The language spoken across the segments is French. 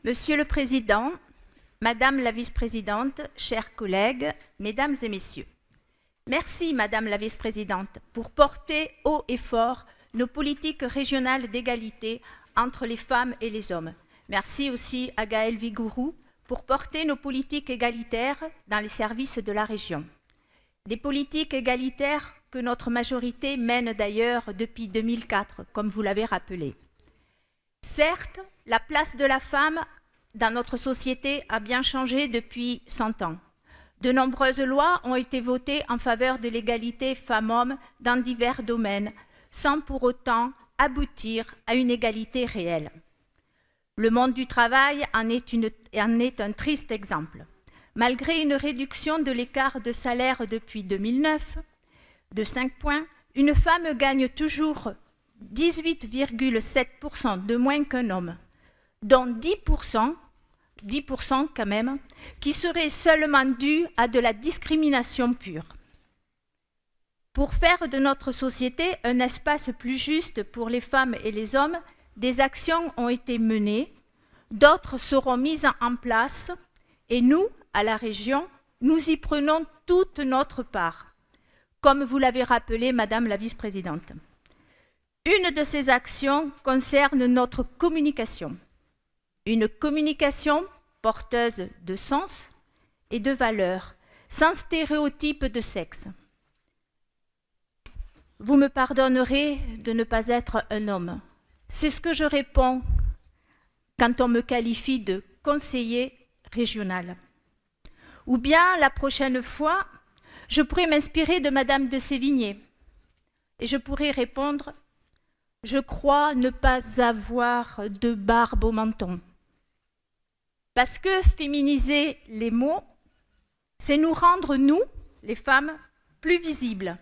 Monsieur le Président, Madame la Vice-présidente, chers collègues, Mesdames et Messieurs, merci Madame la Vice-présidente pour porter haut et fort nos politiques régionales d'égalité entre les femmes et les hommes. Merci aussi à Gaëlle Vigourou pour porter nos politiques égalitaires dans les services de la région. Des politiques égalitaires que notre majorité mène d'ailleurs depuis 2004, comme vous l'avez rappelé. Certes, la place de la femme dans notre société a bien changé depuis 100 ans. De nombreuses lois ont été votées en faveur de l'égalité femmes-hommes dans divers domaines, sans pour autant aboutir à une égalité réelle. Le monde du travail en est un triste exemple. Malgré une réduction de l'écart de salaire depuis 2009 de 5 points, une femme gagne toujours 18,7% de moins qu'un homme, dont 10% quand même, qui serait seulement due à de la discrimination pure. Pour faire de notre société un espace plus juste pour les femmes et les hommes, des actions ont été menées, d'autres seront mises en place et nous, à la région, nous y prenons toute notre part, comme vous l'avez rappelé, Madame la Vice-présidente. Une de ces actions concerne notre communication. Une communication porteuse de sens et de valeurs, sans stéréotype de sexe. Vous me pardonnerez de ne pas être un homme. C'est ce que je réponds quand on me qualifie de conseiller régional. Ou bien, la prochaine fois, je pourrais m'inspirer de Madame de Sévigné et je pourrais répondre « Je crois ne pas avoir de barbe au menton ». Parce que féminiser les mots, c'est nous rendre, nous, les femmes, plus visibles.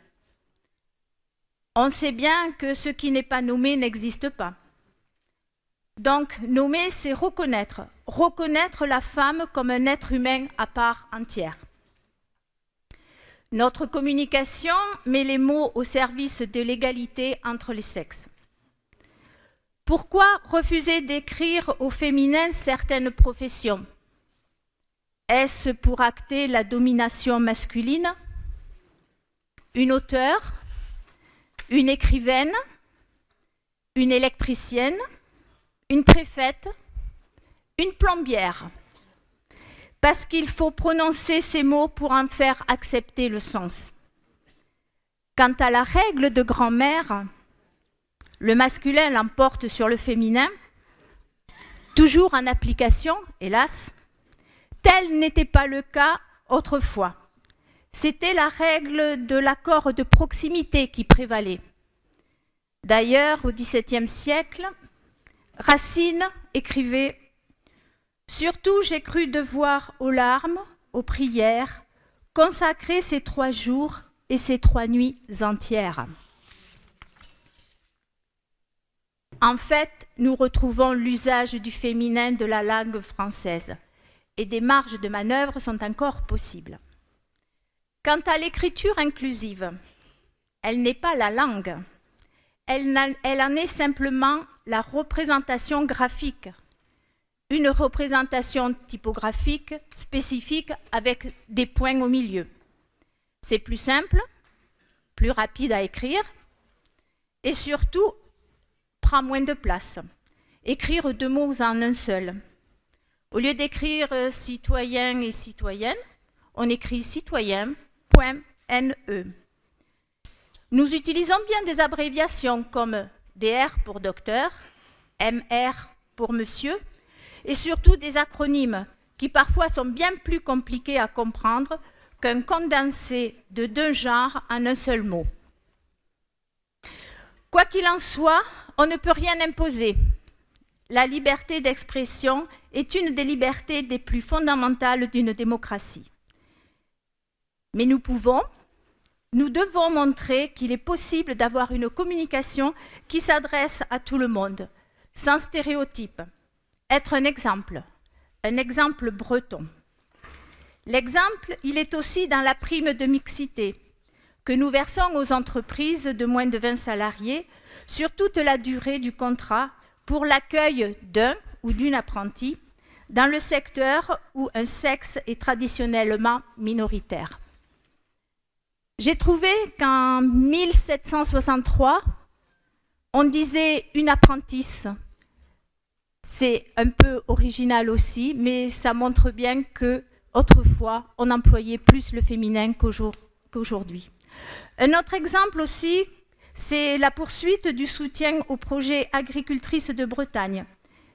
On sait bien que ce qui n'est pas nommé n'existe pas. Donc, nommer, c'est reconnaître la femme comme un être humain à part entière. Notre communication met les mots au service de l'égalité entre les sexes. Pourquoi refuser d'écrire au féminin certaines professions? Est-ce pour acter la domination masculine? Une auteure, une écrivaine, une électricienne, une préfète, une plombière. Parce qu'il faut prononcer ces mots pour en faire accepter le sens. Quant à la règle de grand-mère, le masculin l'emporte sur le féminin, toujours en application, hélas. Tel n'était pas le cas autrefois. C'était la règle de l'accord de proximité qui prévalait. D'ailleurs, au XVIIe siècle, Racine écrivait « Surtout j'ai cru devoir aux larmes, aux prières, consacrer ces 3 jours et ces 3 nuits entières. » En fait, nous retrouvons l'usage du féminin de la langue française et des marges de manœuvre sont encore possibles. Quant à l'écriture inclusive, elle n'est pas la langue, elle en est simplement la représentation graphique, une représentation typographique spécifique avec des points au milieu. C'est plus simple, plus rapide à écrire et surtout prend moins de place. Écrire 2 mots en un seul. Au lieu d'écrire citoyen et citoyenne, on écrit citoyen.ne. Nous utilisons bien des abréviations comme DR pour docteur, MR pour monsieur, et surtout des acronymes qui parfois sont bien plus compliqués à comprendre qu'un condensé de 2 genres en un seul mot. Quoi qu'il en soit, on ne peut rien imposer. La liberté d'expression est une des libertés les plus fondamentales d'une démocratie. Mais nous devons montrer qu'il est possible d'avoir une communication qui s'adresse à tout le monde, sans stéréotype. Être un exemple breton. L'exemple, il est aussi dans la prime de mixité que nous versons aux entreprises de moins de 20 salariés sur toute la durée du contrat pour l'accueil d'un ou d'une apprentie dans le secteur où un sexe est traditionnellement minoritaire. J'ai trouvé qu'en 1763, on disait une apprentice. C'est un peu original aussi, mais ça montre bien qu'autrefois, on employait plus le féminin qu'aujourd'hui. Un autre exemple aussi, c'est la poursuite du soutien au projet Agricultrices de Bretagne.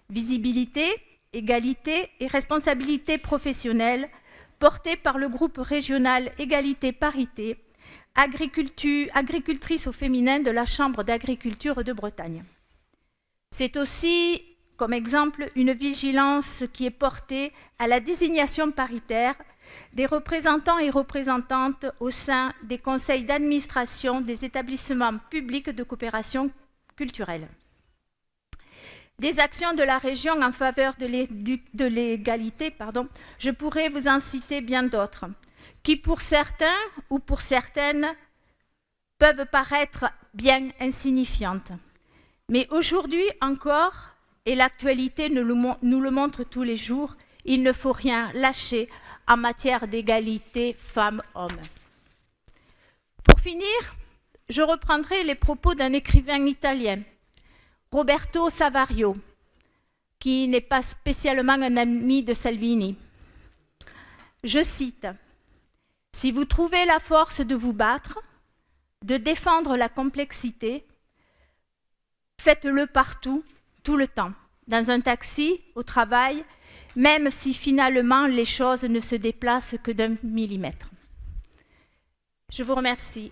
Visibilité, égalité et responsabilité professionnelle porté par le groupe régional Égalité-Parité, agricultrice au féminin de la Chambre d'agriculture de Bretagne. C'est aussi, comme exemple, une vigilance qui est portée à la désignation paritaire des représentants et représentantes au sein des conseils d'administration des établissements publics de coopération culturelle. Des actions de la région en faveur de l'égalité, je pourrais vous en citer bien d'autres, qui pour certains ou pour certaines peuvent paraître bien insignifiantes. Mais aujourd'hui encore, et l'actualité nous le montre tous les jours, il ne faut rien lâcher en matière d'égalité femmes-hommes. Pour finir, je reprendrai les propos d'un écrivain italien, Roberto Savario, qui n'est pas spécialement un ami de Salvini. Je cite, « Si vous trouvez la force de vous battre, de défendre la complexité, faites-le partout, tout le temps, dans un taxi, au travail, même si finalement les choses ne se déplacent que d'1 millimètre. » Je vous remercie.